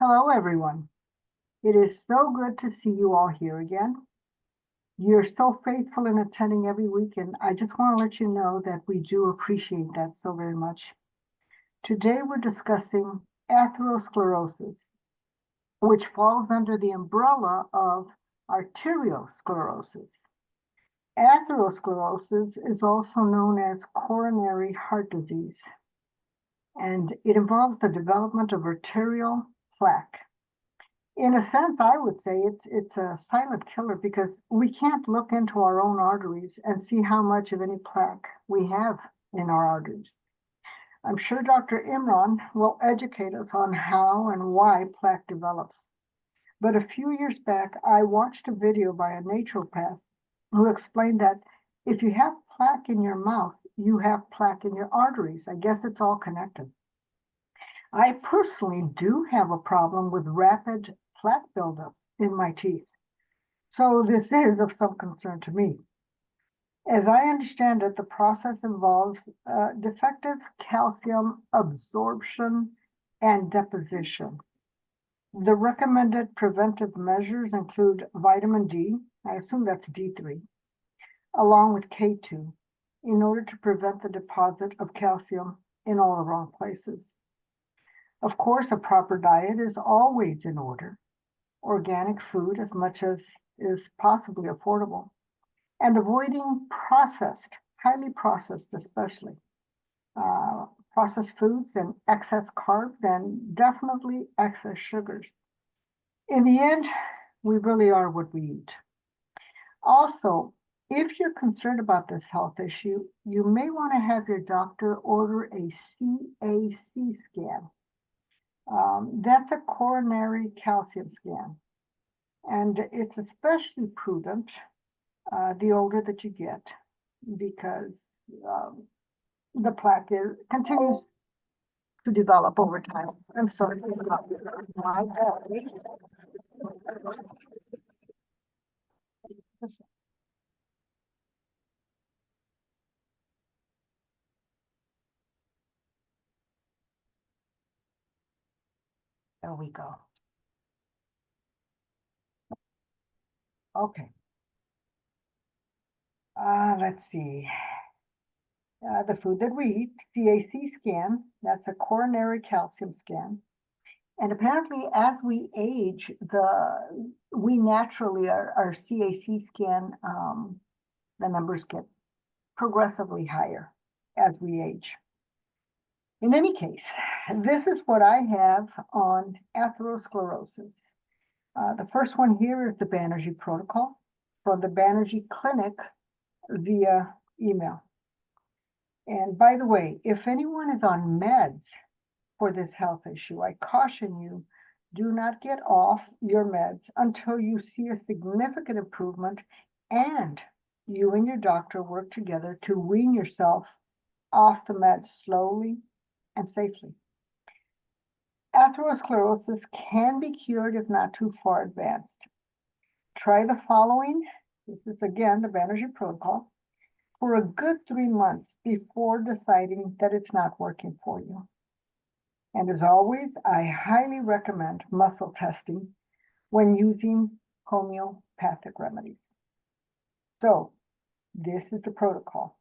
Hello, everyone. It is so good to see you all here again. You're so faithful in attending every week, and I just want to let you know that we do appreciate that so very much. Today, we're discussing atherosclerosis, which falls under the umbrella of arterial sclerosis. Atherosclerosis is also known as coronary heart disease, and it involves the development of arterial plaque. In a sense, I would say it's a silent killer because we can't look into our own arteries and see how much of any plaque we have in our arteries. I'm sure Dr. Imran will educate us on how and why plaque develops. But a few years back, I watched a video by a naturopath who explained that if you have plaque in your mouth, you have plaque in your arteries. I guess it's all connected. I personally do have a problem with rapid plaque buildup in my teeth, so this is of some concern to me. As I understand it, the process involves defective calcium absorption and deposition. The recommended preventive measures include vitamin D, I assume that's D3, along with K2, in order to prevent the deposit of calcium in all the wrong places. Of course, a proper diet is always in order. Organic food as much as is possibly affordable, and avoiding processed, highly processed especially, processed foods and excess carbs and definitely excess sugars. In the end, we really are what we eat. Also, if you're concerned about this health issue, you may want to have your doctor order a CAC scan. That's a coronary calcium scan. And it's especially prudent the older that you get because the plaque continues to develop over time. I'm sorry about my bad. There we go. Okay. Let's see. The food that we eat, CAC scan, that's a coronary calcium scan. And apparently, as we age, we naturally, our CAC scan, the numbers get progressively higher as we age. In any case, this is what I have on atherosclerosis. The first one here is the Banerjee protocol from the Banerjee Clinic via email. And by the way, if anyone is on meds for this health issue, I caution you, do not get off your meds until you see a significant improvement and you and your doctor work together to wean yourself off the meds slowly and safely. Atherosclerosis can be cured if not too far advanced. Try the following. This is again the Banerjee protocol for a good 3 months before deciding that it's not working for you. And as always, I highly recommend muscle testing when using homeopathic remedies. So this is the protocol.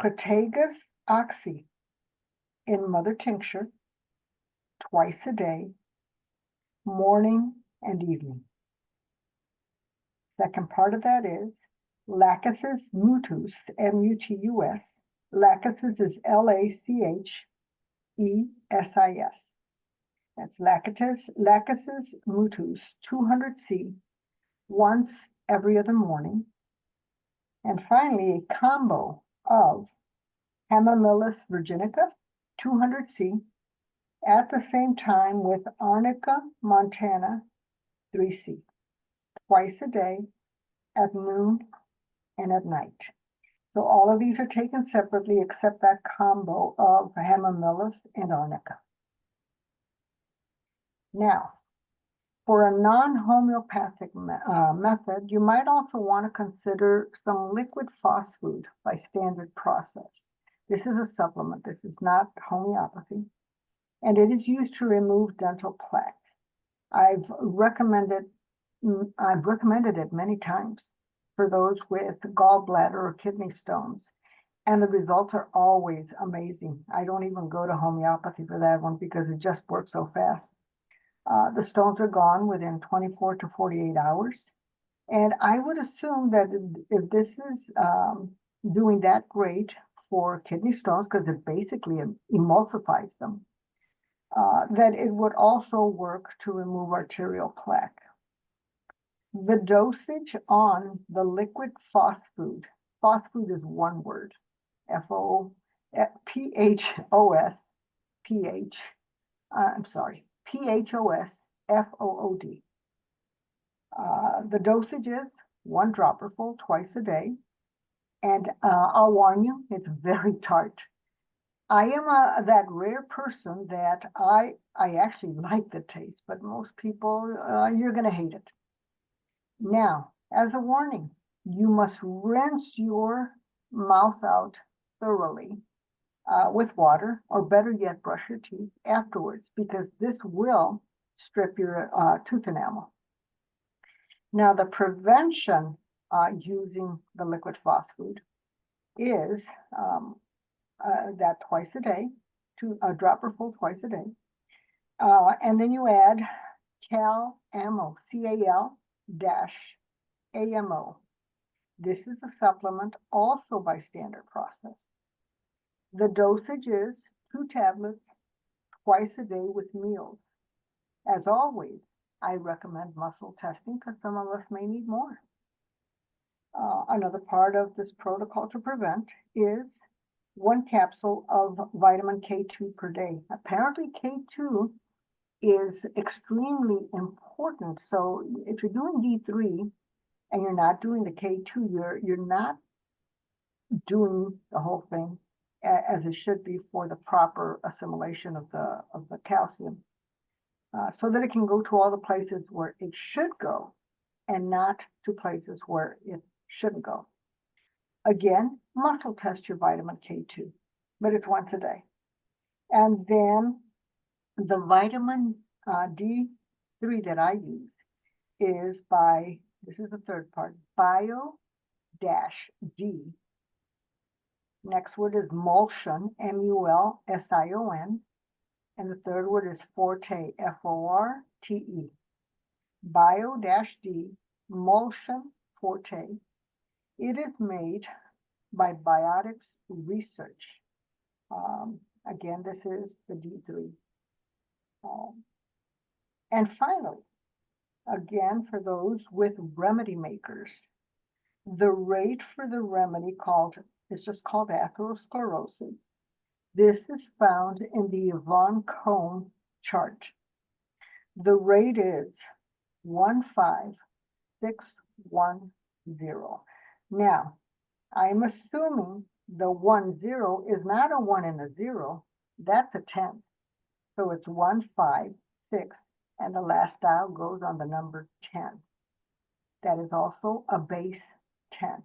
Crataegus oxy in mother tincture twice a day, morning and evening. Second part of that is Lachesis mutus, M-U-T-U-S. Lachesis is L-A-C-H-E-S-I-S. That's Lachesis mutus, 200C, once every other morning. And finally, a combo of Hemamillus virginica, 200C, at the same time with Arnica montana, 3C, twice a day at noon and at night. So all of these are taken separately except that combo of Hemamillus and Arnica. Now, for a non-homeopathic method, you might also want to consider some liquid phosphate by standard process. This is a supplement. This is not homeopathy. And it is used to remove dental plaque. I've recommended it many times for those with gallbladder or kidney stones, and the results are always amazing. I don't even go to homeopathy for that one because it just works so fast. The stones are gone within 24 to 48 hours. And I would assume that if this is doing that great for kidney stones, because it basically emulsifies them, that it would also work to remove arterial plaque. The dosage on the liquid phosphate is one word, P-H-O-S, P-H-O-S-F-O-O-D. The dosage is 1 dropperful twice a day. And I'll warn you, it's very tart. I am that rare person that I actually like the taste, but most people, you're going to hate it. Now, as a warning, you must rinse your mouth out thoroughly with water, or better yet, brush your teeth afterwards, because this will strip your tooth enamel. Now, the prevention using the liquid phosphate is that twice a day, a dropperful twice a day. And then you add CalAmo, CAL-AMO. This is a supplement also by standard process. The dosage is 2 tablets twice a day with meals. As always, I recommend muscle testing because some of us may need more. Another part of this protocol to prevent is 1 capsule of vitamin K2 per day. Apparently K2 is extremely important. So if you're doing D3 and you're not doing the K2, you're not doing the whole thing as it should be for the proper assimilation of the calcium, so that it can go to all the places where it should go and not to places where it shouldn't go. Again, muscle test your vitamin K2, but it's once a day. And then the vitamin D3 that I use is this is the third part, Bio-D. Next word is Mulsion, M-U-L-S-I-O-N. And the third word is Forte, F-O-R-T-E. Bio-D, Mulsion Forte. It is made by Biotics Research. Again, this is the D3. And finally, again, for those with remedy makers, the rate for the remedy is just called atherosclerosis. This is found in the Yvonne Cohn chart. The rate is 15610. Now, I'm assuming the 10 is not a 1 and a 0, that's a 10. So it's 156, and the last dial goes on the number 10. That is also a base 10.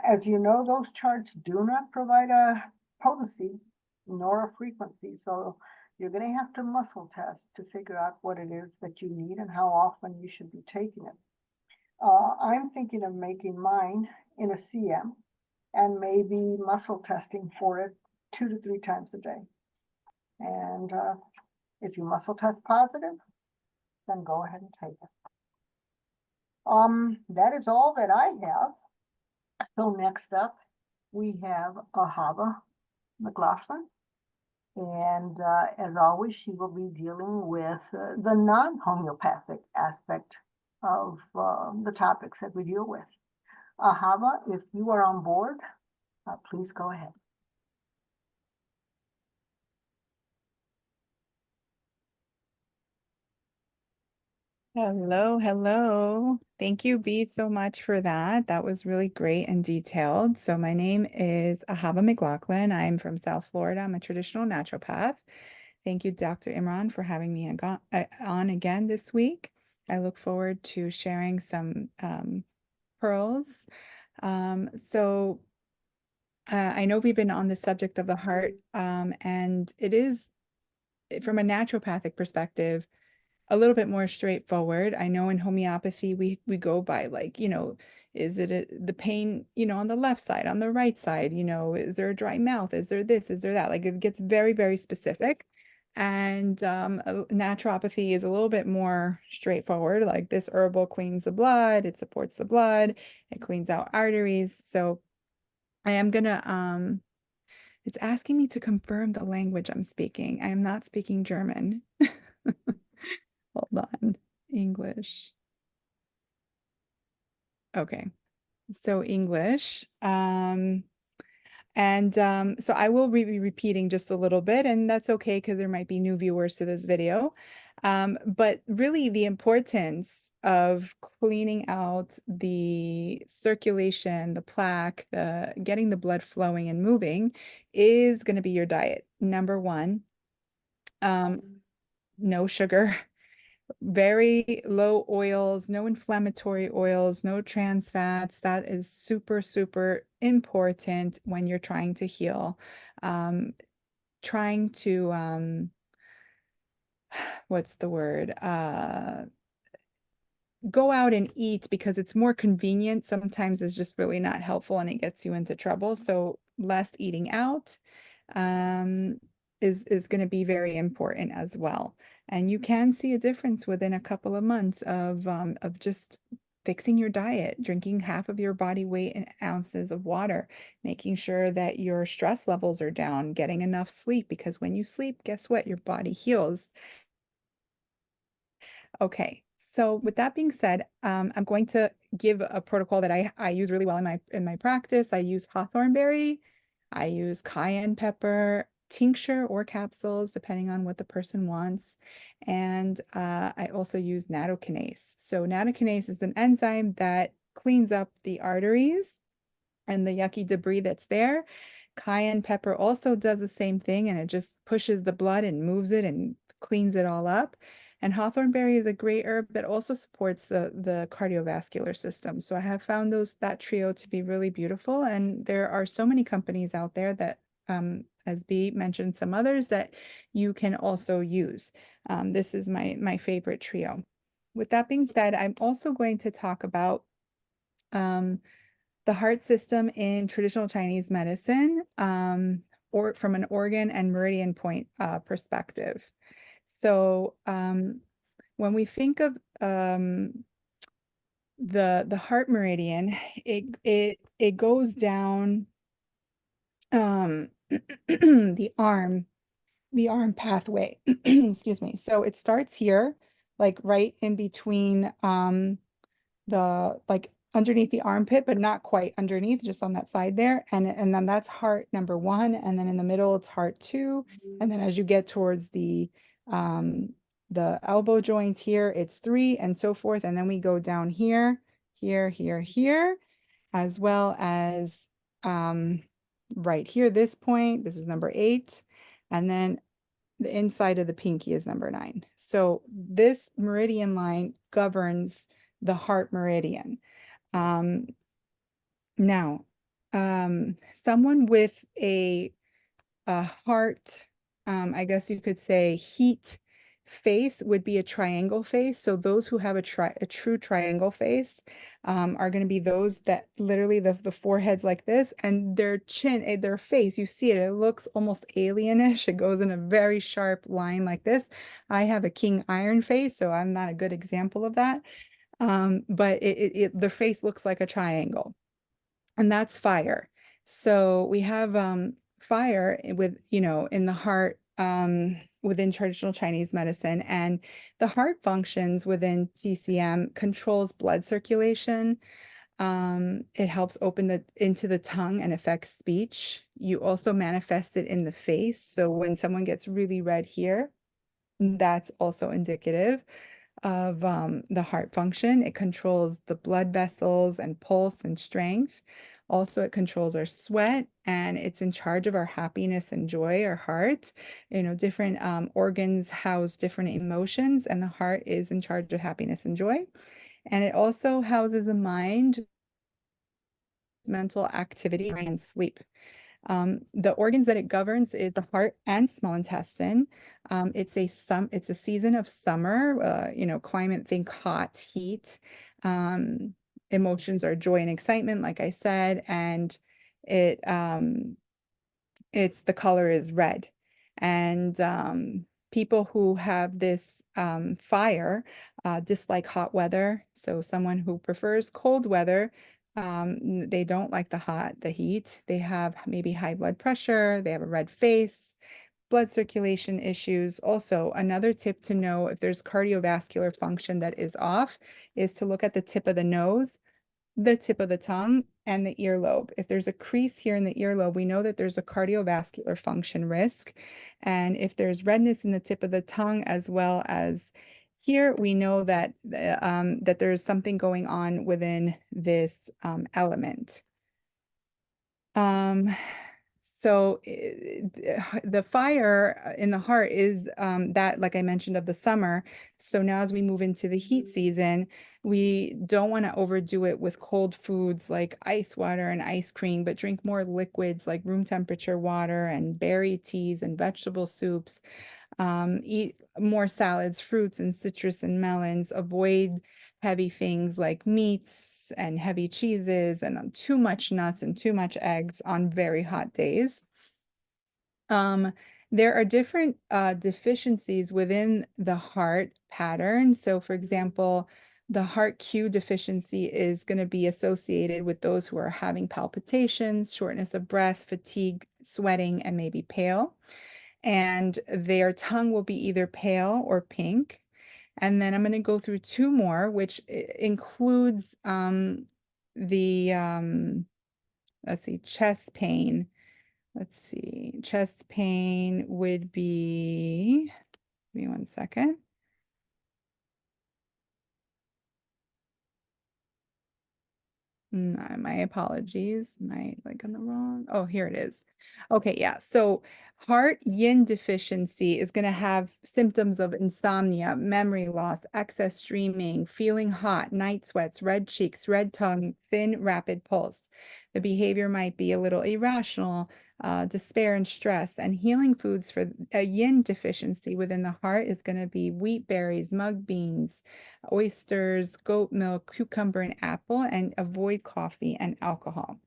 As you know, those charts do not provide a potency nor a frequency, so you're going to have to muscle test to figure out what it is that you need and how often you should be taking it. I'm thinking of making mine in a CM and maybe muscle testing for it 2 to 3 times a day. And if you muscle test positive, then go ahead and take it. That is all that I have. So next up, we have Ahava McLaughlin. And as always, she will be dealing with the non-homeopathic aspect of the topics that we deal with. Ahava, if you are on board, please go ahead. Hello. Thank you, Bee, so much for that. That was really great and detailed. So my name is Ahava McLaughlin. I'm from South Florida. I'm a traditional naturopath. Thank you, Dr. Imran, for having me on again this week. I look forward to sharing some pearls. I know we've been on the subject of the heart, and it is, from a naturopathic perspective, a little bit more straightforward. I know in homeopathy we go by like, is it the pain, on the left side, on the right side, is there a dry mouth? Is there this? Is there that? Like it gets very, very specific. And naturopathy is a little bit more straightforward. Like this herbal cleans the blood, it supports the blood, it cleans out arteries. So I am gonna it's asking me to confirm the language I'm speaking. I am not speaking German. Hold on. English. Okay. So English. So I will be repeating just a little bit, and that's okay because there might be new viewers to this video. But really the importance of cleaning out the circulation, the plaque, the getting the blood flowing and moving is going to be your diet. Number one, no sugar, very low oils, no inflammatory oils, no trans fats. That is super, super important when you're trying to heal. Trying to, what's the word? Go out and eat because it's more convenient. Sometimes it's just really not helpful and it gets you into trouble. So less eating out um, is going to be very important as well. And you can see a difference within a couple of months of just fixing your diet, drinking half of your body weight in ounces of water, making sure that your stress levels are down, getting enough sleep, because when you sleep, guess what? Your body heals. Okay, so with that being said, I'm going to give a protocol that I use really well in my practice. I use hawthorn berry, I use cayenne pepper, tincture or capsules, depending on what the person wants. And I also use nattokinase. So nattokinase is an enzyme that cleans up the arteries and the yucky debris that's there. Cayenne pepper also does the same thing, and it just pushes the blood and moves it and cleans it all up. And hawthorn berry is a great herb that also supports the cardiovascular system. So I have found that trio to be really beautiful. And there are so many companies out there that, as B mentioned, some others that you can also use. This is my favorite trio. With that being said, I'm also going to talk about um, the heart system in traditional Chinese medicine, or from an organ and meridian point perspective. So when we think of the heart meridian, it goes down the arm pathway. Excuse me. So it starts here, like right in between the like underneath the armpit, but not quite underneath, just on that side there. And then that's heart number one. And then in the middle, it's heart two. And then as you get towards the elbow joint here, it's three and so forth. And then we go down here, here, as well as right here, this point, this is number 8. And then the inside of the pinky is number 9. So this meridian line governs the heart meridian. Now, someone with a heart, I guess you could say heat face would be a triangle face. So those who have a true triangle face are going to be those that literally the forehead's like this, and their chin, their face, you see it, it looks almost alienish. It goes in a very sharp line like this. I have a king iron face, so I'm not a good example of that. But the face looks like a triangle, and that's fire. So we have fire with, in the heart, within traditional Chinese medicine, and the heart functions within TCM controls blood circulation. It helps open into the tongue and affects speech. You also manifest it in the face. So when someone gets really red here, that's also indicative of the heart function. It controls the blood vessels and pulse and strength. Also, it controls our sweat, and it's in charge of our happiness and joy, our heart. Different organs house different emotions, and the heart is in charge of happiness and joy. And it also houses the mind, mental activity, and sleep. The organs that it governs is the heart and small intestine. It's a season of summer, climate, think hot, heat. Um, Emotions are joy and excitement, like I said, and it it's the color is red. And people who have this fire dislike hot weather. So someone who prefers cold weather, they don't like the heat. They have maybe high blood pressure, they have a red face, blood circulation issues. Also, another tip to know if there's cardiovascular function that is off is to look at the tip of the nose, the tip of the tongue, and the earlobe. If there's a crease here in the earlobe, we know that there's a cardiovascular function risk. And if there's redness in the tip of the tongue as well as here, we know that that there's something going on within this element. Um, so the fire in the heart is that, like I mentioned, of the summer. So now as we move into the heat season, we don't want to overdo it with cold foods like ice water and ice cream, but drink more liquids like room temperature water and berry teas and vegetable soups. Eat more salads, fruits, and citrus and melons. Avoid heavy things like meats and heavy cheeses and too much nuts and too much eggs on very hot days. Um, there are different deficiencies within the heart pattern. So, for example, the heart Q deficiency is going to be associated with those who are having palpitations, shortness of breath, fatigue, sweating, and maybe pale. And their tongue will be either pale or pink. And then I'm going to go through two more, which includes the, let's see, chest pain. Let's see, chest pain would be, give me one second. My apologies. Am I like on the wrong? Oh, here it is. Okay, yeah. So heart yin deficiency is going to have symptoms of insomnia, memory loss, excess dreaming, feeling hot, night sweats, red cheeks, red tongue, thin, rapid pulse. The behavior might be a little irrational, despair and stress. And healing foods for a yin deficiency within the heart is going to be wheat berries, mung beans, oysters, goat milk, cucumber, and apple, and avoid coffee and alcohol.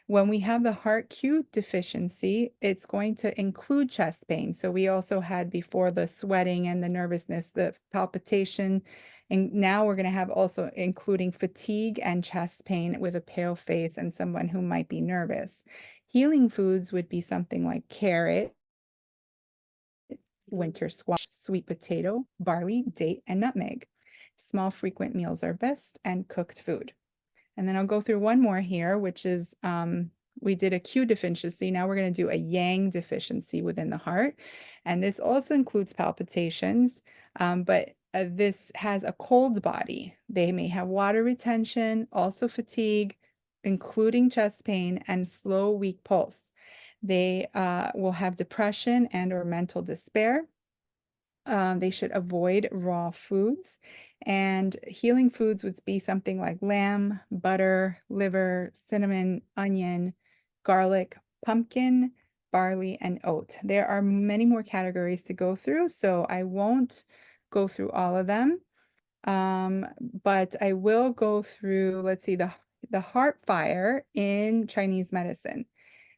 When we have the heart Q deficiency, it's going to include chest pain. So we also had before the sweating and the nervousness, the palpitation, and now we're going to have also including fatigue and chest pain with a pale face and someone who might be nervous. Healing foods would be something like carrot, winter squash, sweet potato, barley, date, and nutmeg. Small frequent meals are best, and cooked food. And then I'll go through one more here, which is we did a Q deficiency. Now we're going to do a Yang deficiency within the heart. And this also includes palpitations, but this has a cold body. They may have water retention, also fatigue, including chest pain and slow, weak pulse. They will have depression and or mental despair. They should avoid raw foods. And healing foods would be something like lamb, butter, liver, cinnamon, onion, garlic, pumpkin, barley, and oat. There are many more categories to go through, so I won't go through all of them. But I will go through, let's see, the heart fire in Chinese medicine.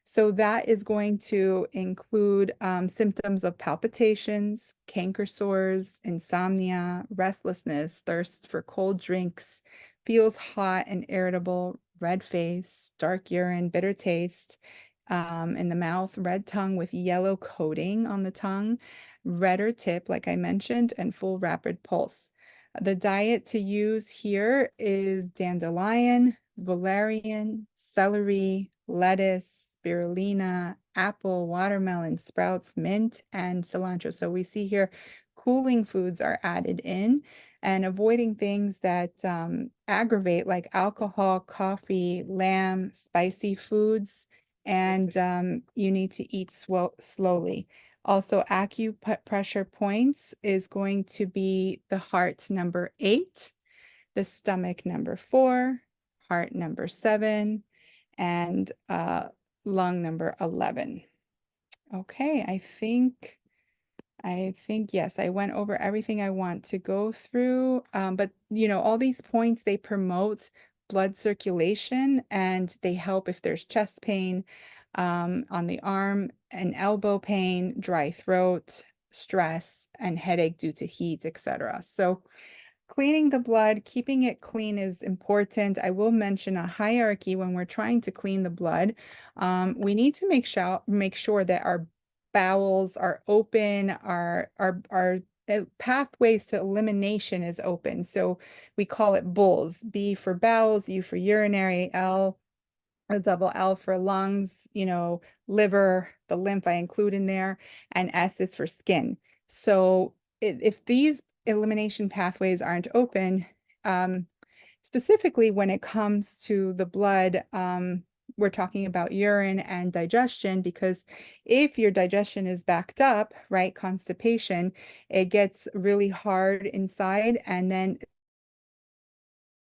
So that is going to include symptoms of palpitations, canker sores, insomnia, restlessness, thirst for cold drinks, feels hot and irritable, red face, dark urine, bitter taste in the mouth, red tongue with yellow coating on the tongue, redder tip, like I mentioned, and full rapid pulse. The diet to use here is dandelion, valerian, celery, lettuce, spirulina, apple, watermelon, sprouts, mint, and cilantro. So we see here cooling foods are added in and avoiding things that aggravate like alcohol, coffee, lamb, spicy foods, and you need to eat slowly. Also, acupressure points is going to be the heart number 8, the stomach number 4, heart number 7, and lung number 11. Okay, I think, yes, I went over everything I want to go through. But all these points, they promote blood circulation and they help if there's chest pain, on the arm and elbow pain, dry throat, stress, and headache due to heat, etc. So cleaning the blood, keeping it clean is important. I will mention a hierarchy when we're trying to clean the blood. We need to make sure that our bowels are open, our pathways to elimination is open. So we call it BULLS, B for bowels, U for urinary, L, a double L for lungs, liver, the lymph I include in there, and S is for skin. So if these elimination pathways aren't open, um, specifically when it comes to the blood, we're talking about urine and digestion, because if your digestion is backed up, right, constipation, it gets really hard inside, and then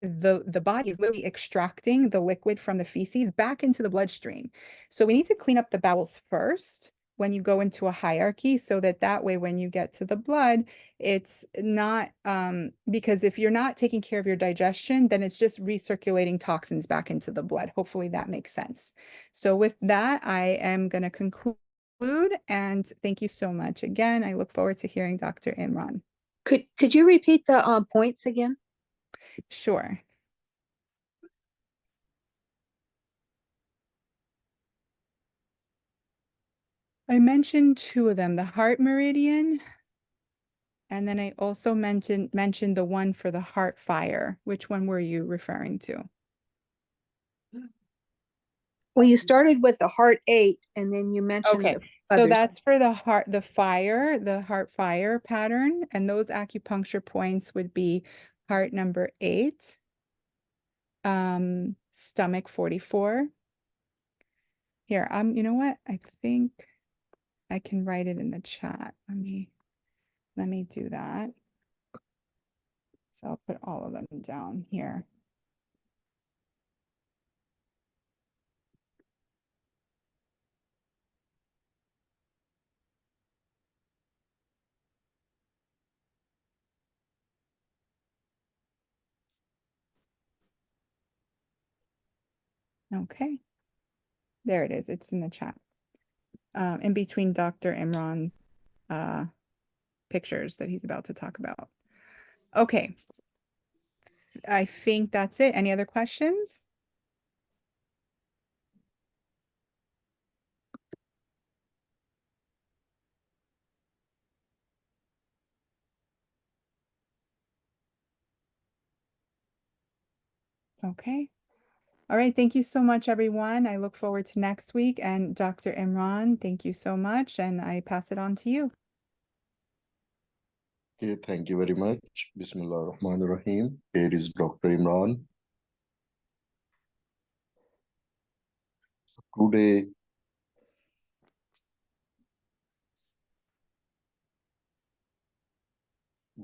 the body is literally extracting the liquid from the feces back into the bloodstream. So we need to clean up the bowels first when you go into a hierarchy, so that way when you get to the blood, it's not, because if you're not taking care of your digestion, then it's just recirculating toxins back into the blood. Hopefully that makes sense. So with that, I am going to conclude, and thank you so much again. I look forward to hearing Dr. Imran. Could you repeat the points again? Sure. I mentioned two of them, the heart meridian, and then I also mentioned the one for the heart fire. Which one were you referring to? Well, you started with the heart 8, and then you mentioned Okay, the so others. that's for the heart, the heart fire pattern, and those acupuncture points would be heart number 8, stomach 44. Here, you know what? I think I can write it in the chat. Let me do that. So I'll put all of them down here. Okay. There it is. It's in the chat. In between Dr. Imran pictures that he's about to talk about. Okay. I think that's it. Any other questions? Okay. All right. Thank you so much, everyone. I look forward to next week. And Dr. Imran, thank you so much. And I pass it on to you. Okay, thank you very much. Bismillah Rahman Rahim. Here is Dr. Imran. Today,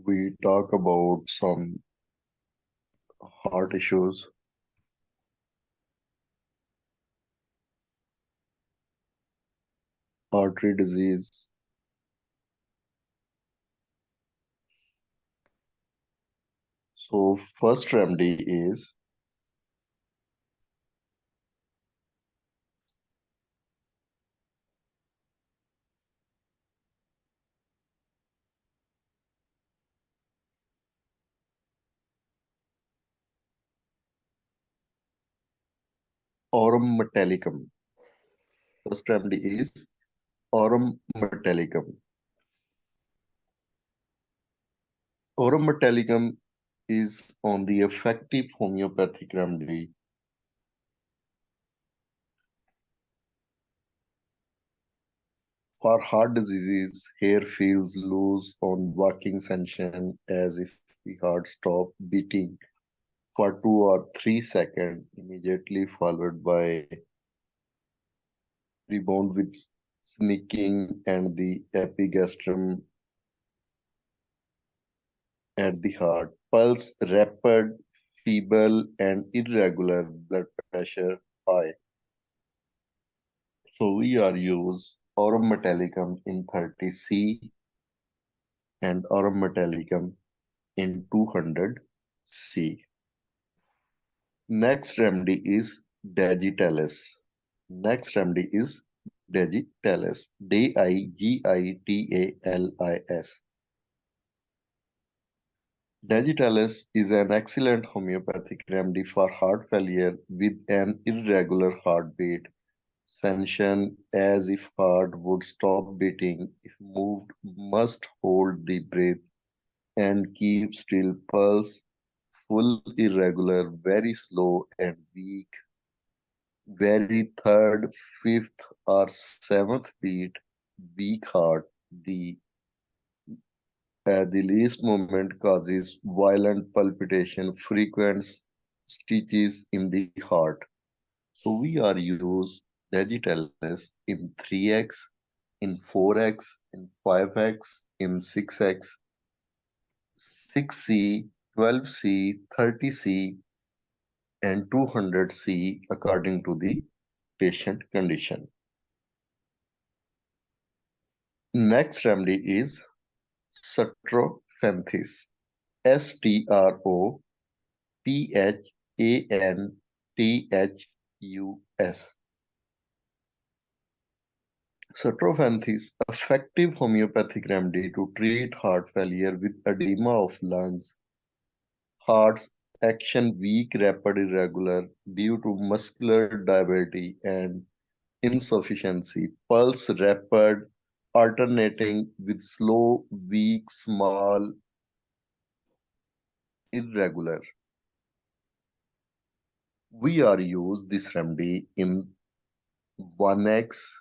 we talk about some heart issues. Artery disease. So first remedy is aurum metallicum. First remedy is aurum metallicum. Aurum metallicum is on the effective homeopathic remedy for heart diseases. Hair feels loose on walking sensation as if the heart stopped beating for 2 or 3 seconds, immediately followed by rebound with sneaking and the epigastrium at the heart. Pulse rapid, feeble, and irregular. Blood pressure high. So we are use aurum metallicum in 30C and aurum metallicum in 200C. Next remedy is digitalis. Next remedy is digitalis. Digitalis. Digitalis is an excellent homeopathic remedy for heart failure with an irregular heartbeat. Sensation as if heart would stop beating if moved, must hold the breath and keep still pulse, full irregular, very slow and weak, very third, fifth or seventh beat, weak heart. The least movement causes violent palpitation, frequent stitches in the heart. So we are use digitalis in 3x, in 4x, in 5x, in 6x, 6C, 12C, 30C, and 200C according to the patient condition. Next remedy is strophanthus. Strophanthus. Strophanthus, effective homeopathic remedy to treat heart failure with edema of lungs, heart's action weak, rapid, irregular due to muscular diabetes and insufficiency, pulse rapid, alternating with slow, weak, small, irregular. We are use this remedy in 1x,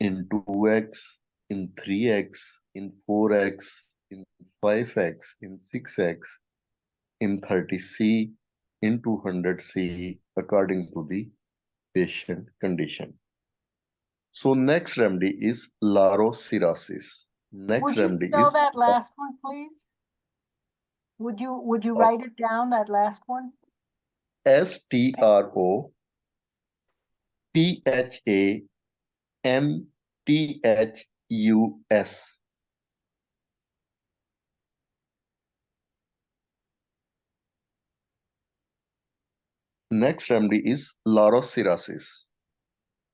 in 2x, in 3x, in 4x, in 5x, in 6x, in 30C, in 200C, according to the patient condition. So next remedy is larocirrhosis. Next Would you remedy spell is that last one, please? Would you write it down, that last one? Strophanthus. Next remedy is larocirrhosis.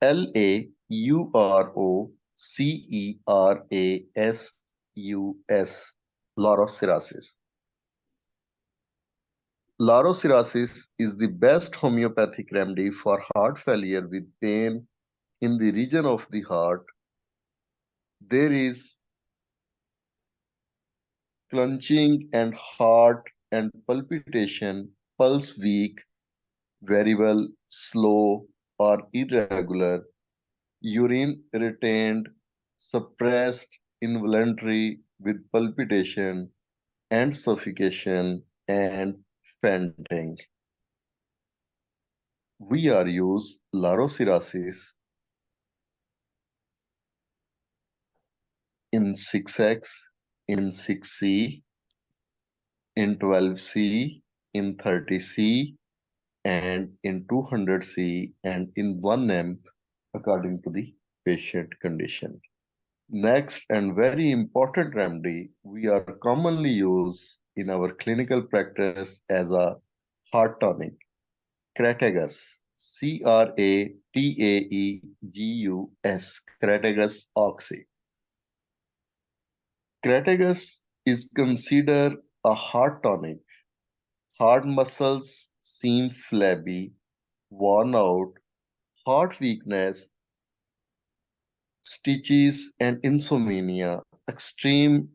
Larocirrhosis. Larocirrhosis. Larocirrhosis is the best homeopathic remedy for heart failure with pain in the region of the heart. There is clenching and heart and palpitation, pulse weak, variable, slow or irregular, urine retained, suppressed, involuntary with palpitation and suffocation and fainting. We are use larocirrhosis in 6x, in 6C, in 12C, in 30C, and in 200C, and in 1M according to the patient condition. Next and very important remedy we are commonly used in our clinical practice as a heart tonic, Crataegus, Crateaegus, Crataegus oxy. Crataegus is considered a heart tonic. Heart muscles seem flabby, worn out, heart weakness, stitches and insomnia, extreme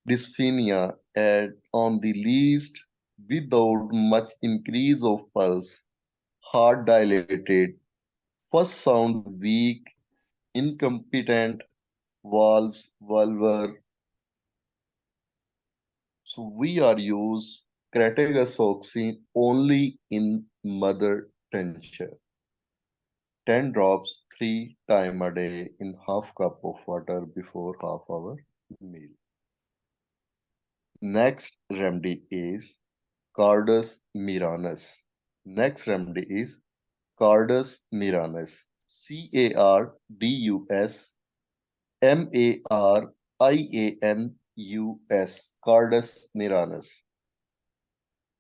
dyspnea, and on the least, without much increase of pulse, heart dilated, first sound weak, incompetent, valves, valvar. So we are use crataegosoxine only in mother tincture. 10 drops 3 times a day in half cup of water before half hour meal. Next remedy is Cordus miranus. Next remedy is Cardus miranus. Cardus, Cardus miranus.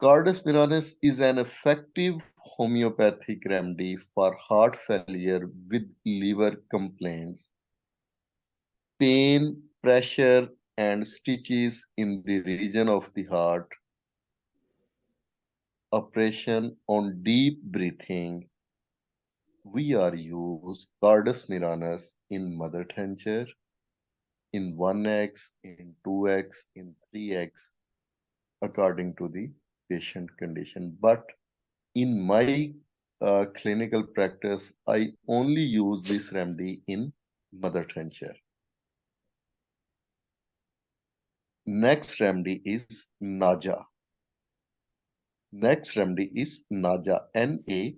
Cardus miranus is an effective homeopathic remedy for heart failure with liver complaints, pain, pressure, and stitches in the region of the heart, operation on deep breathing. We are used Cardus miranus in mother tincture, in 1x, in 2x, in 3x, according to the patient condition. But in my clinical practice, I only use this remedy in mother tincture. Next remedy is Naja. Next remedy is Naja, Naja.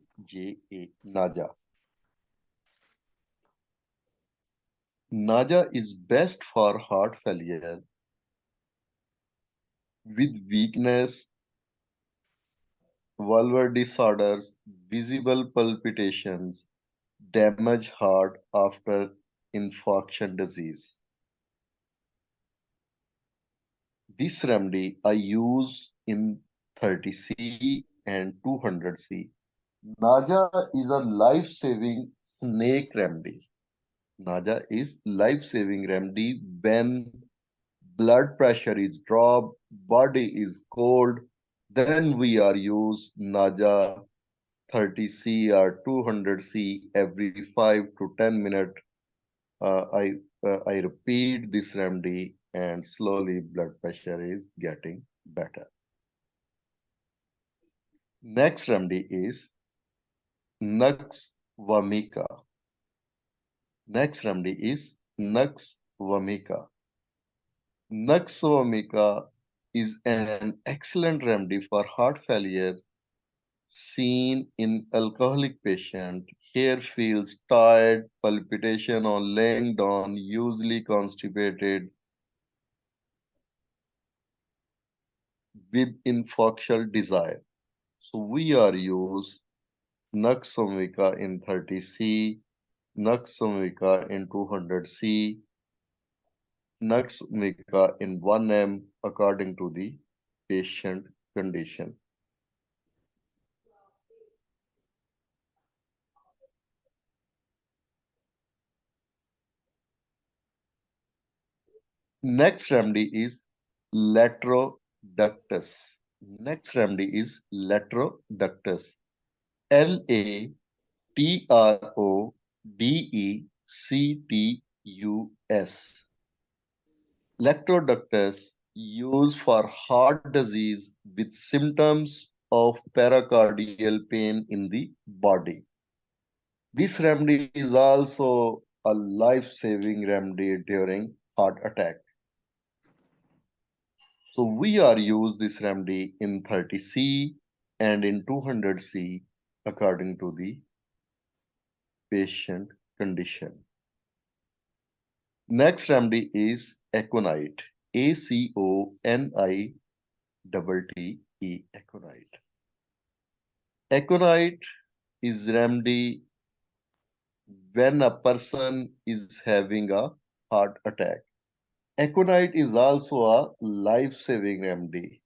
Naja. Naja is best for heart failure with weakness, valvular disorders, visible palpitations, damaged heart after infarction disease. This remedy I use in 30C and 200C. Naja is a life-saving snake remedy. Naja is life-saving remedy when blood pressure is dropped, body is cold, then we are use Naja 30C or 200C every 5 to 10 minutes. I repeat this remedy and slowly blood pressure is getting better. Next remedy is Nux vomica. Next remedy is Nux vomica. Nux vomica is an excellent remedy for heart failure seen in alcoholic patient. Hair feels tired, palpitation on laying down, usually constipated with infarctual desire. So we are use Nux vomica in 30C, Nux vomica in 200C, Nux vomica in 1M according to the patient condition. Next remedy is Latroductus. Next remedy is Latroductus. Latroductus. Latroductus used for heart disease with symptoms of pericardial pain in the body. This remedy is also a life-saving remedy during heart attack. So we are use this remedy in 30C and in 200C according to the patient condition. Next remedy is aconite. Aconite, aconite. Aconite is remedy when a person is having a heart attack. Aconite is also a life-saving remedy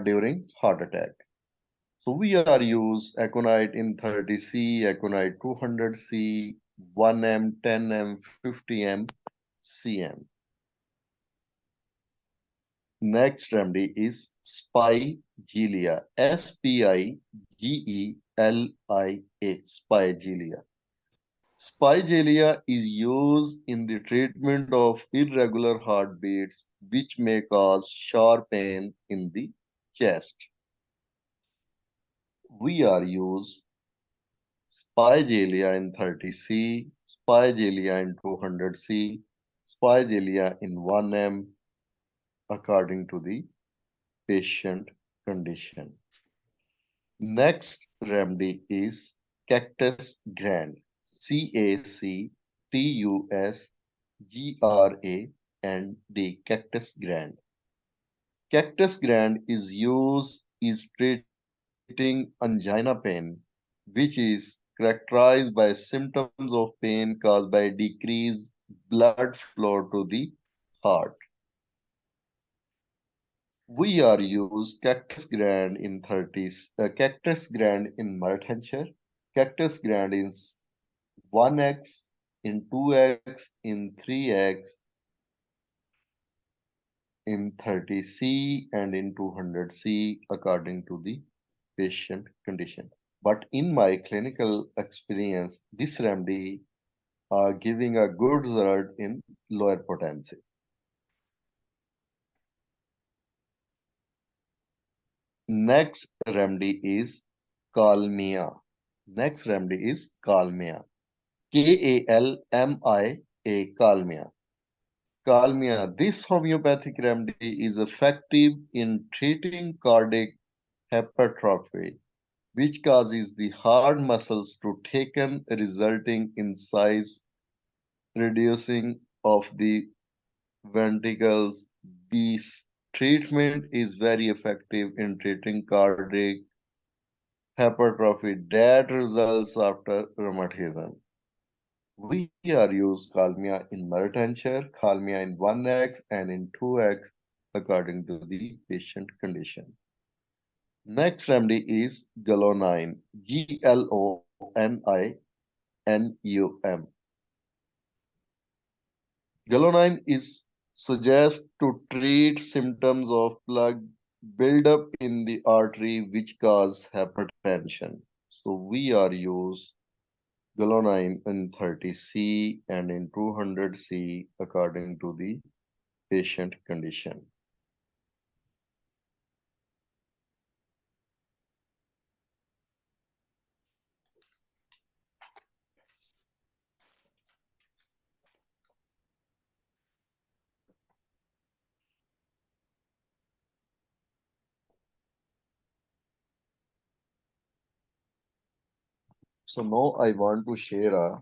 during heart attack. So we are use aconite in 30C, aconite 200C, 1M, 10M, 50M, CM. Next remedy is spigelia, Spigelia, spigelia. Spigelia is used in the treatment of irregular heartbeats, which may cause sharp pain in the chest. We are use Spigelia in 30C, Spigelia in 200C, Spigelia in 1M according to the patient condition. Next remedy is cactus grand, Cactus, cactus grand. Cactus grand is used is treated treating angina pain, which is characterized by symptoms of pain caused by decreased blood flow to the heart. We are used cactus grand in 30s, cactus grand in Marathensher, cactus grand in 1x, in 2x, in 3x, in 30C, and in 200C according to the patient condition. But in my clinical experience, this remedy are giving a good result in lower potency. Next remedy is Kalmia. Next remedy is Kalmia. Kalmia. Kalmia. Kalmia. This homeopathic remedy is effective in treating cardiac hypertrophy, which causes the heart muscles to tighten, resulting in size reducing of the ventricles. This treatment is very effective in treating cardiac hypertrophy that results after rheumatism. We are used Kalmia in Marathensher, Kalmia in 1x and in 2x according to the patient condition. Next remedy is Galonine, Gloninum. Galonine is suggested to treat symptoms of plaque buildup in the artery which cause hypertension. So we are used Galonine in 30C and in 200C according to the patient condition. So now I want to share a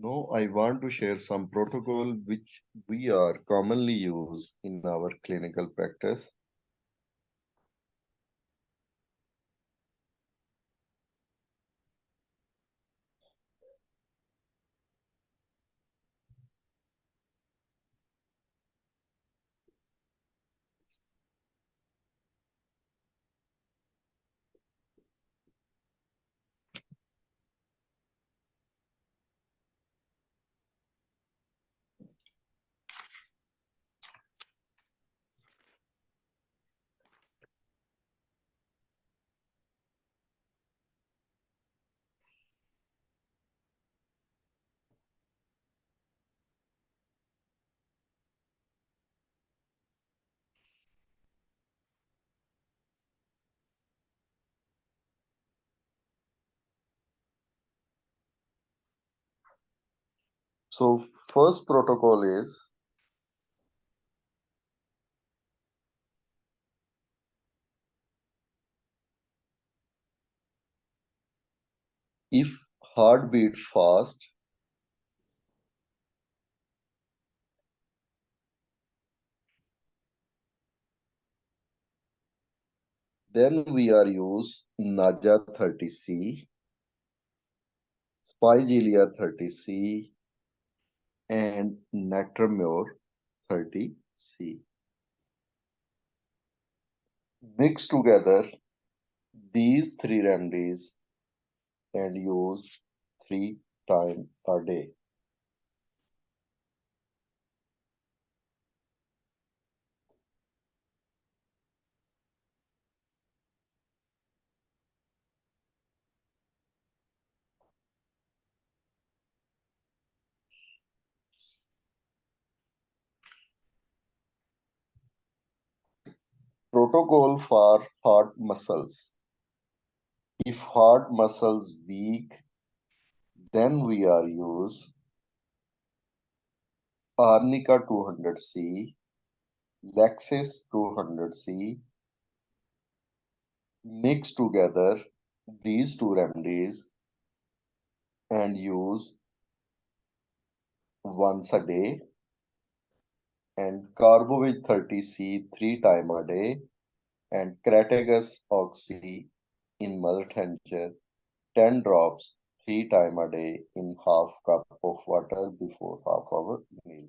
Now I want to share some protocol which we are commonly use in our clinical practice. So first protocol is if heartbeat fast, then we are use Naja 30C, Spigelia 30C, and Nectarmure 30C. Mix together these three remedies and use 3 times a day. Protocol for heart muscles. If heart muscles weak, then we are use Arnica 200C, Lexis 200C, mix together these two remedies and use once a day, and Carbovig 30C 3 times a day, and Crataegus oxy in mother tincture 10 drops 3 times a day in half cup of water before half-hour meal.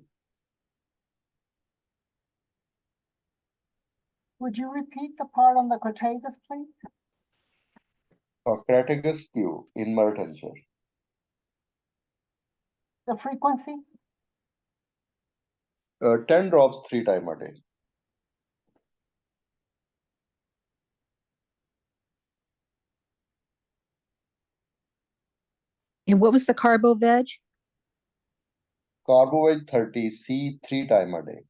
Would you repeat the part on the Crataegus, please? Crataegus Q in mother tincture. The frequency? 10 drops 3 times a day. And what was the carbo veg? Carbovig 30C 3 times a day.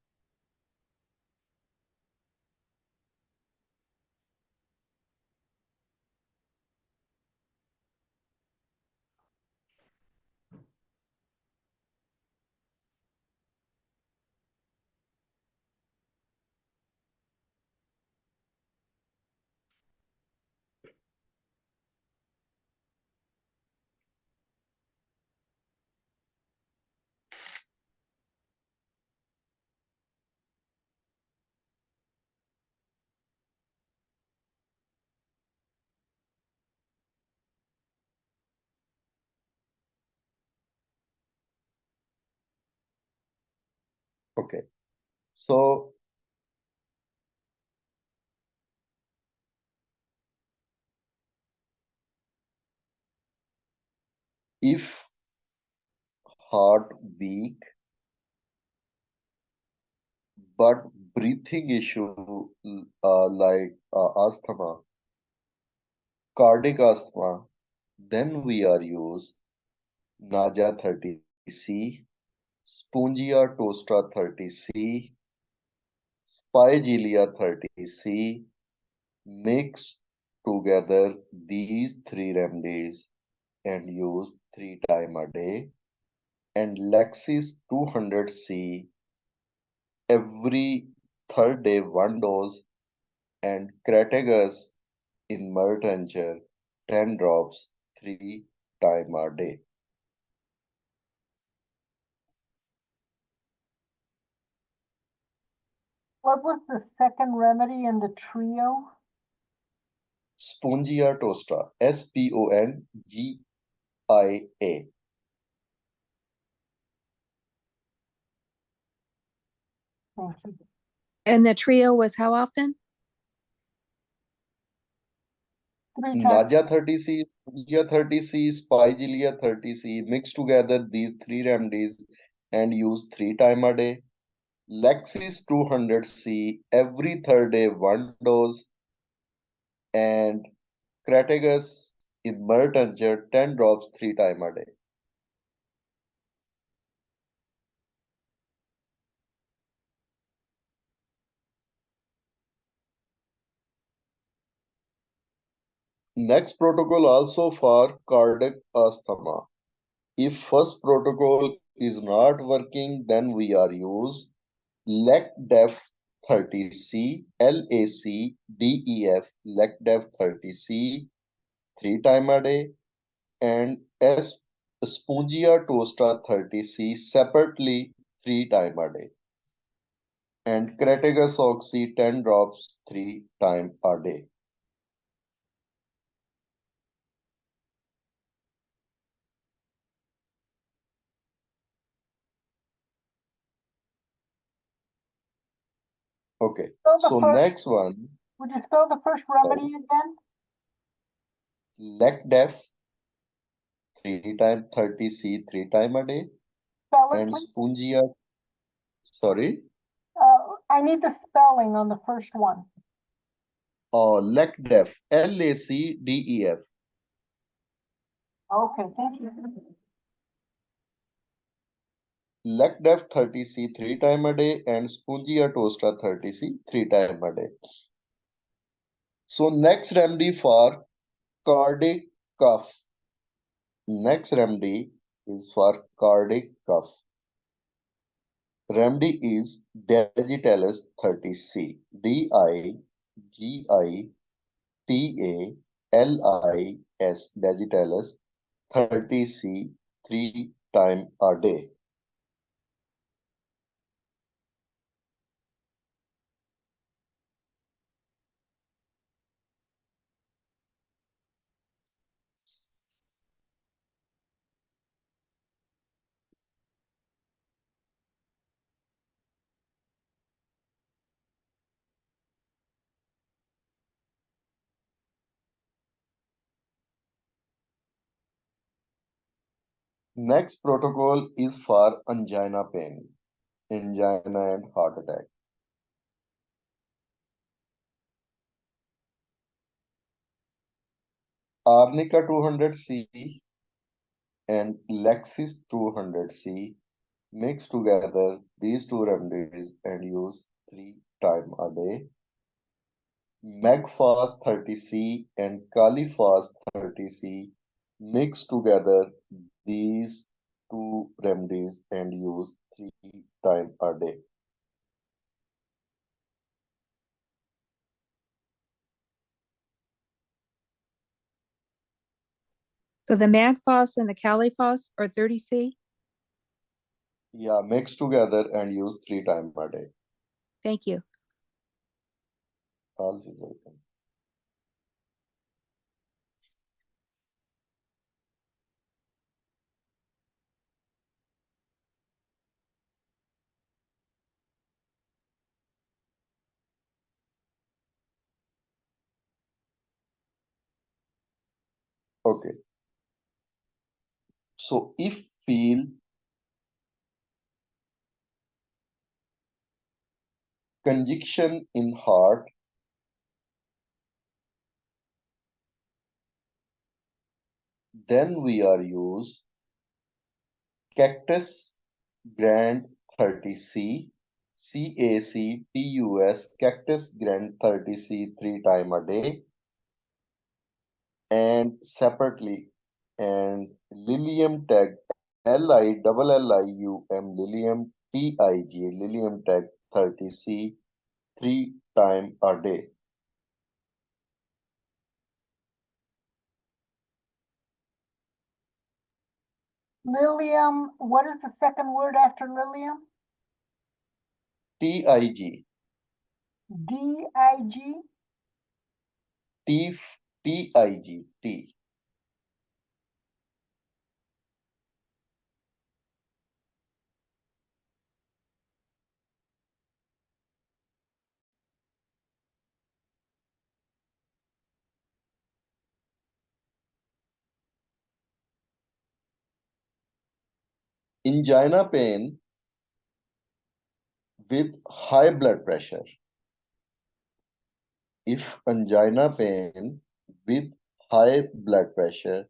Okay. So if heart weak but breathing issue like asthma, cardiac asthma, then we are use Naja 30C, Spongia tostra 30C, Spigelia 30C, mix together these three remedies and use 3 times a day, and Lexis 200C every third day 1 dose, and Crataegus in Mertincture 10 drops 3 times a day. What was the second remedy in the trio? Spongia tostra, Spongia. Thank you. And the trio was how often? 3 times. Naja 30C, Spongia 30C, Spigelia 30C, mix together these three remedies and use 3 times a day. Lexis 200C every third day 1 dose, and Crataegus in Mertincture 10 drops 3 times a day. Next protocol also for cardiac asthma. If first protocol is not working, then we are use LACDEF 30C, LACDEF, LACDEF 30C 3 times a day, and Spongia tostra 30C separately 3 times a day, and Crataegus oxy 10 drops 3 times a day. Okay, Spell the so first- next one, Would you spell the first remedy again? LACDEF 3 times 30C 3 times a day, Spell it, and please. Spongia, sorry, I need the spelling on the first one. LACDEF, LACDEF. Okay, thank you. LACDEF 30C 3 times a day, and Spongia tostra 30C 3 times a day. So next remedy for cardiac cough. Next remedy is for cardiac cough. Remedy is Digitalis 30C. Digitalis Digitalis 30C 3 times a day. Next protocol is for angina pain, angina and heart attack. Arnica 200C and Lexis 200C. Mix together these two remedies and use 3 times a day. Magfast 30C and Califast 30C. Mix together these two remedies and use 3 times a day. So the Magfos and the Califos are 30C? Yeah, mix together and use 3 times a day. Thank you. Always welcome. Okay. So if feel congestion in heart, then we are use Cactus Grand 30C, CACTUS, Cactus Grand 30C 3 times a day, and separately, and Lilium Tag LILLIUM Lilium TIG Lilium Tag 30C 3 times a day. Lilium, what is the second word after Lilium? TIG D-I-G? T TIG T. Angina pain with high blood pressure. If angina pain with high blood pressure,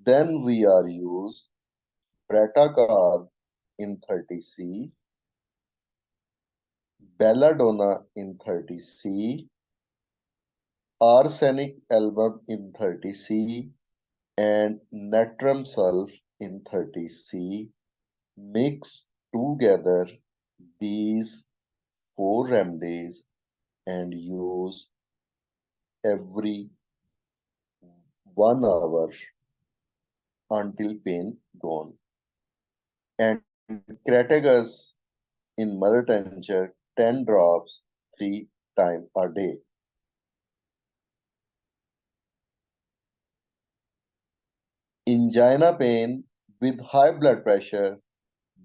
then we are use Bretacarb in 30C, Belladonna in 30C, arsenic album in 30C, and natrum sulf in 30C. Mix together these 4 remedies and use every 1 hour until pain gone. And Cratagus in mother tincture 10 drops 3 times a day. Angina pain with high blood pressure,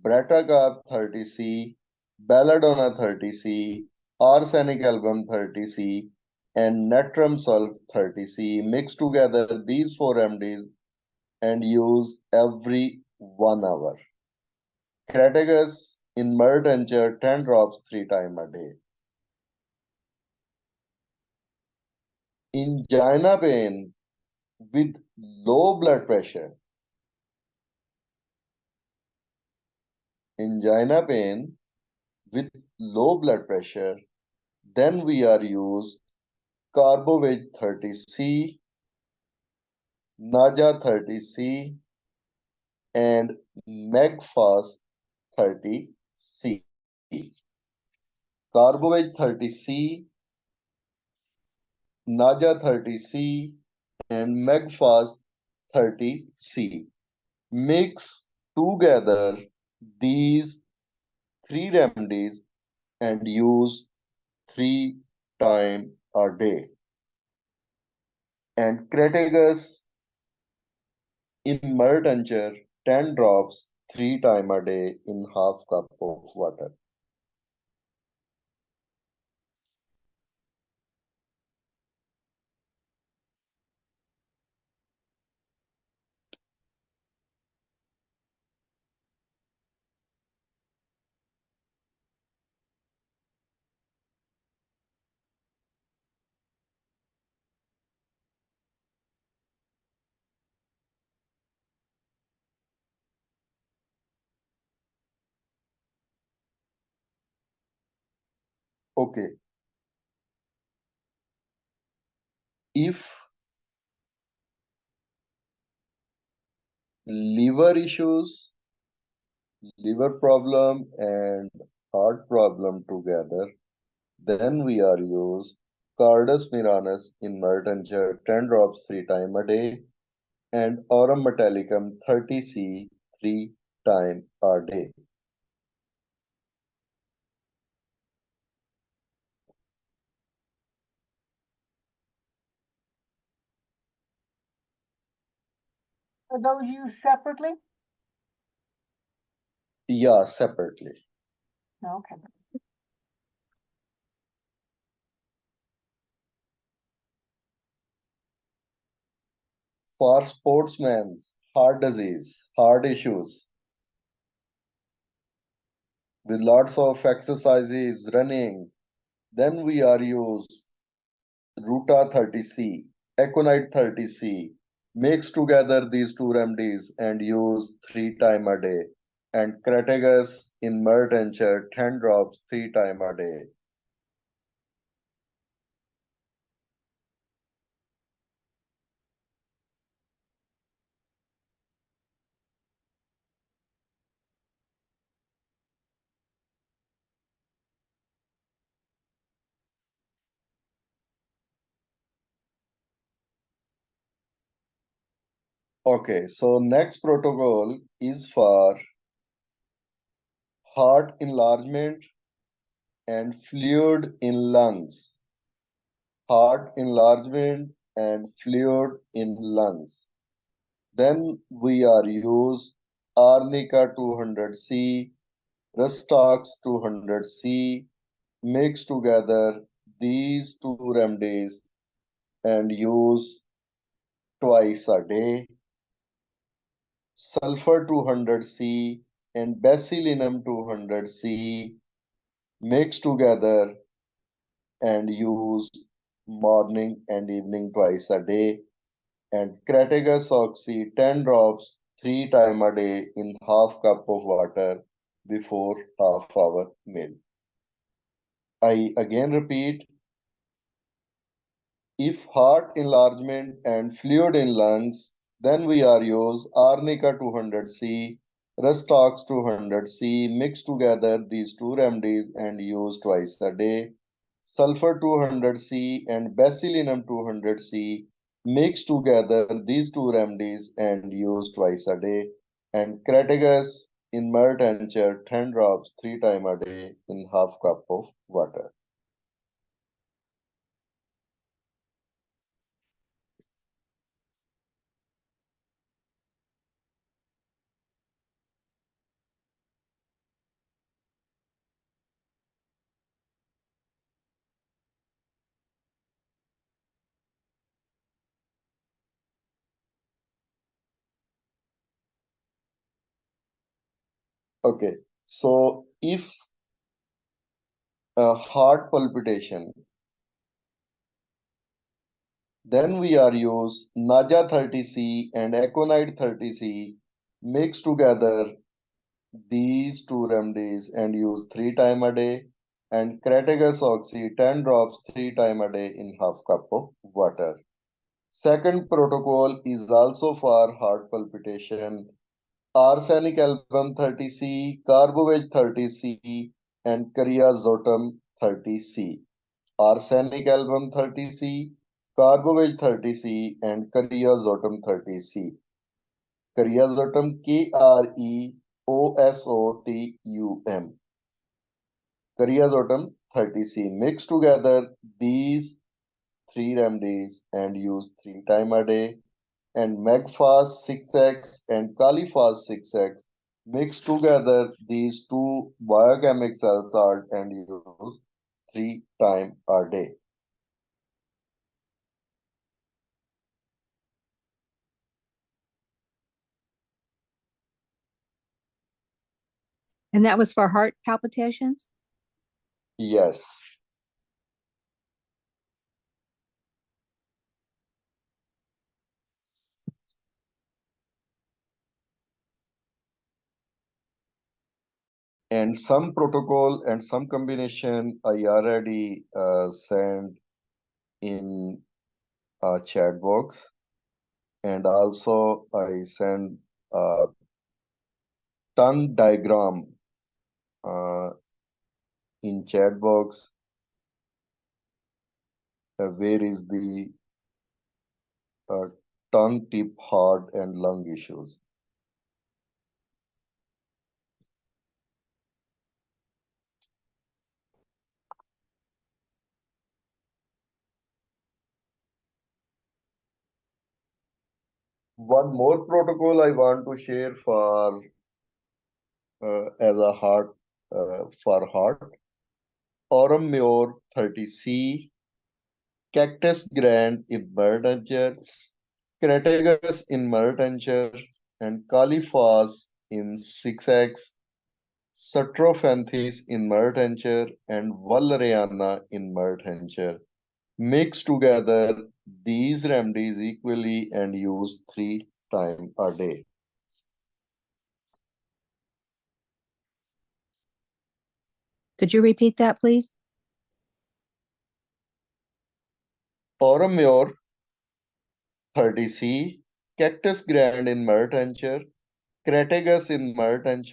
Bretacarb 30C, Belladonna 30C, arsenic album 30C, and natrum sulf 30C. Mix together these 4 remedies and use every 1 hour. Cratagus in mud tincture 10 drops 3 times a day. Angina pain with low blood pressure. Angina pain with low blood pressure. Then we are use Carbovage 30C, Naja 30C, and Megfast 30C. Carboveg 30C, Naja 30C, and Megfast 30C. Mix together these three remedies and use 3 times a day. And Crataegus in mud tincture 10 drops 3 times a day in half cup of water. Okay, if liver issues, liver problem and heart problem together, then we are use Cardus miranus in mud tincture 10 drops 3 times a day and Aurum metallicum 30C 3 times a day. Are those used separately? Yeah, separately. Okay. For sportsmen's heart disease, heart issues, with lots of exercises, running, then we are use Ruta 30C, Econite 30C. Mix together these two remedies and use 3 times a day. And Crataegus in mud tincture 10 drops 3 times a day. Okay, so next protocol is for heart enlargement and fluid in lungs. Heart enlargement and fluid in lungs. Then we are use Arnica 200C, Rustox 200C, mix together these two remedies and use twice a day. Sulfur 200C and Basilinum 200C, mix together and use morning and evening twice a day. And Crataegus oxy 10 drops 3 times a day in half cup of water before half hour meal. I again repeat, if heart enlargement and fluid in lungs, then we are use Arnica 200C, Rustox 200C, mix together these two remedies and use twice a day. Sulfur 200C and Basilinum 200C, mix together these two remedies and use twice a day. And Crataegus in mud tincture 10 drops 3 times a day in half cup of water. Okay, so if a heart palpitation, then we are use Naja 30C and Econite 30C, mix together these two remedies and use 3 times a day. And Crataegus oxy 10 drops 3 times a day in half cup of water. Second protocol is also for heart palpitation. Arsenic album 30C, carbovage 30C, and cariazotam 30C. Arsenic album 30C, carbovage 30C, and cariazotam 30C. Cariazotam Kreosotum. Cariazotam 30C. Mix together these three remedies and use 3 times a day. And Megfast 6x and Califast 6x. Mix together these two biochemic cell salt and use 3 times a day. And that was for heart palpitations? Yes. And some protocol and some combination I already sent in a chat box. And also I send a tongue diagram in chat box where is the tongue tip heart and lung issues. One more protocol I want to share for as a heart for heart. Aurum Mayor 30C, Cactus Grand in Murder, Crataegus in Murder, and Califas in 6x, Satrophanthis in Murder, and Valeriana in Murder. Mix together these remedies equally and use 3 times a day. Could you repeat that, please? Aurum Mayor 30C, Cactus Grand in Murder, Crataegus in Murder,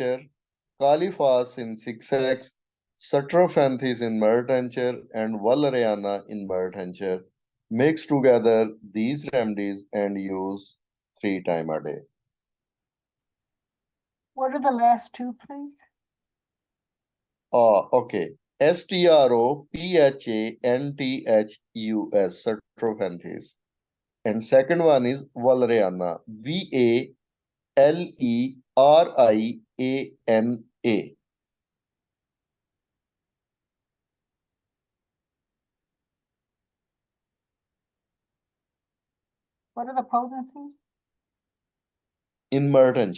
Califas in 6x, Satrophanthis in Murder, and Valeriana in Murder. Mix together these remedies and use 3 times a day. What are the last two, please? Okay. Strophanthus, Satrophanthis. And second one is Valeriana, Valeriana. What are the potencies? In Murder.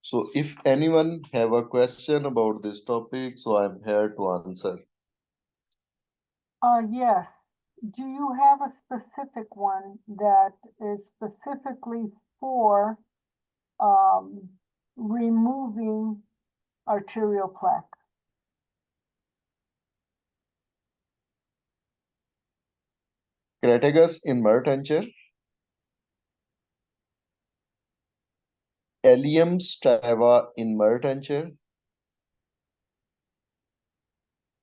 So if anyone have a question about this topic, so I'm here to answer. Yes. Do you have a specific one that is specifically for removing arterial plaque? Crataegus in Murder, Allium stava in Murder,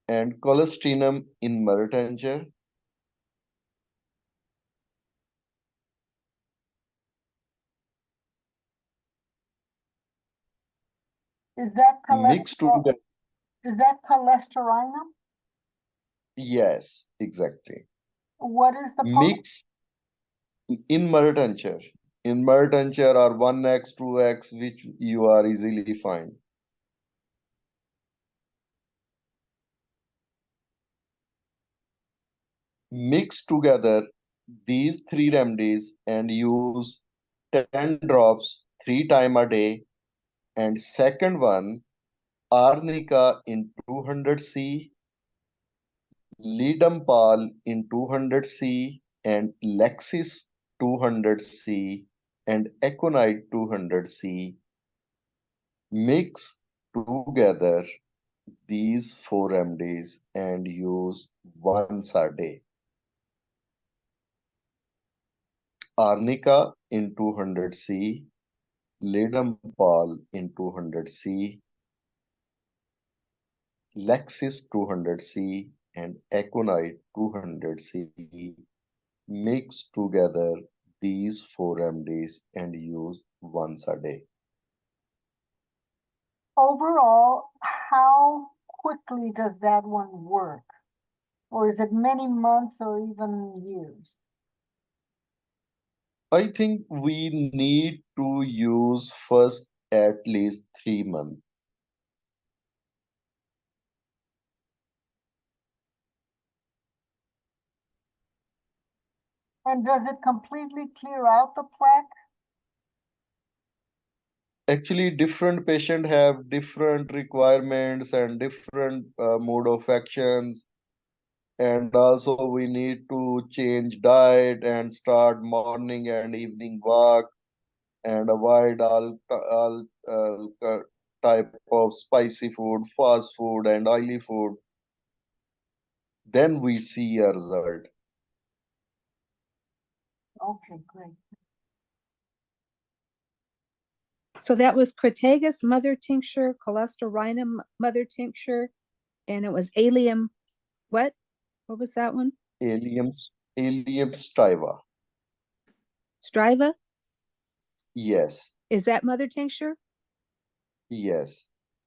and Colostrinum in Murder. Is that Mixed together. Is that cholesterinum? Yes, exactly. What is the Mix in Murder. In Murder are 1x, 2x, which you are easily find. Mix together these three remedies and use 10 drops 3 times a day. And second one, arnica in 200C, Ledampal in 200C, and Lexis 200C and Aconite 200C. Mix together these 4 MDs and use once a day. Arnica in 200C, Ledampal in 200C, Lexis 200C, and Aconite 200C. Mix together these 4 MDs and use once a day. Overall, how quickly does that one work? Or is it many months or even years? I think we need to use first at least 3 months. And does it completely clear out the plaque? Actually, different patients have different requirements and different mode of actions. And also we need to change diet and start morning and evening walk and avoid all type of spicy food, fast food and oily food. Then we see a result. Okay, great. So that was Crataegus mother tincture, Cholesterinum mother tincture, and it was Allium. What? What was that one? Allium stiva. Striva? Yes, Is that mother tincture? yes.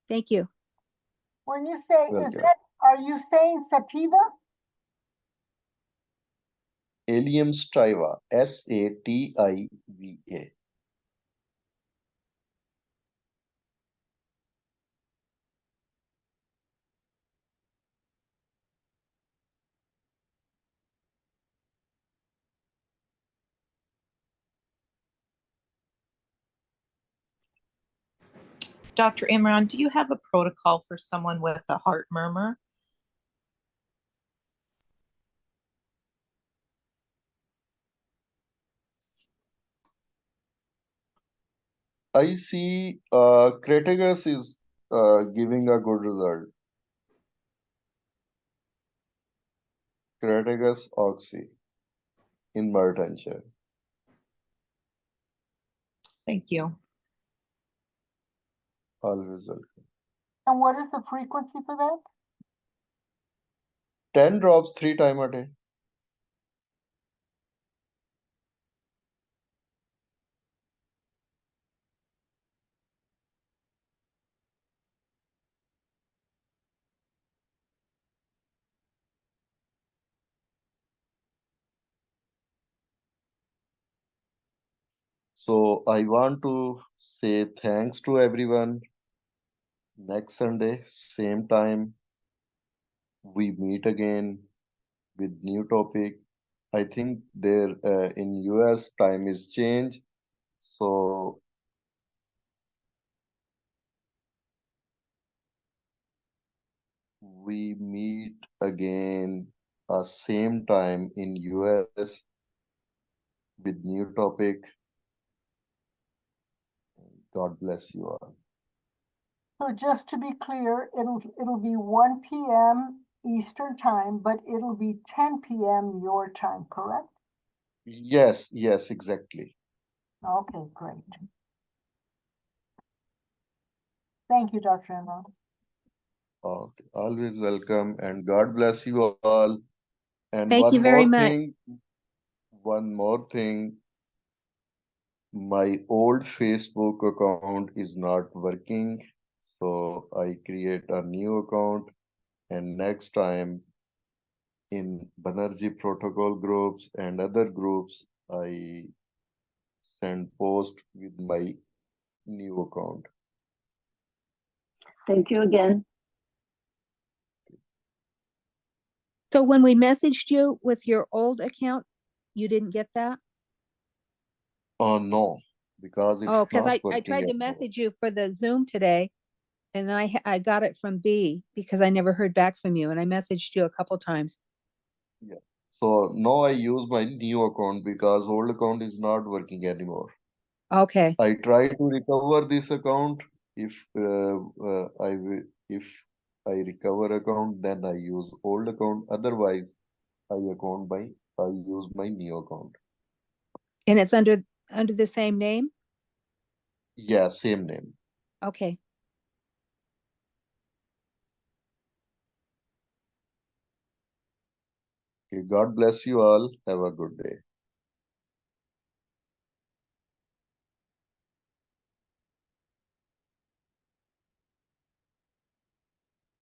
Thank you. When you say, Welcome. are you saying sativa? Allium stiva, Sativa. Dr. Imran, do you have a protocol for someone with a heart murmur? I see Crataegus is giving a good result. Crataegus oxy in hypertension. Thank you. Always welcome. And what is the frequency for that? 10 drops 3 times a day. So I want to say thanks to everyone. Next Sunday, same time, we meet again with new topic. I think there in US time is change. So we meet again same time in US with new topic. God bless you all. So just to be clear, it'll be 1 p.m. Eastern time, but it'll be 10 p.m. your time, correct? Yes, yes, exactly. Okay, great. Thank you, Dr. Imran. Okay, always welcome and God bless you all. And Thank you very much. One more thing, my old Facebook account is not working, so I create a new account and next time in Banerjee protocol groups and other groups, I send post with my new account. Thank you again. So when we messaged you with your old account, you didn't get that? Oh no, because it's Oh, because not I working tried to anymore. message you for the Zoom today, and I got it from B because I never heard back from you, and I messaged you a couple times. Yeah. So now I use my new account because old account is not working anymore. Okay, I try to recover this account. If if I recover account, then I use old account. Otherwise, I use my new account. and it's under the same name? Yeah, same name. Okay. Okay, God bless you all. Have a good day.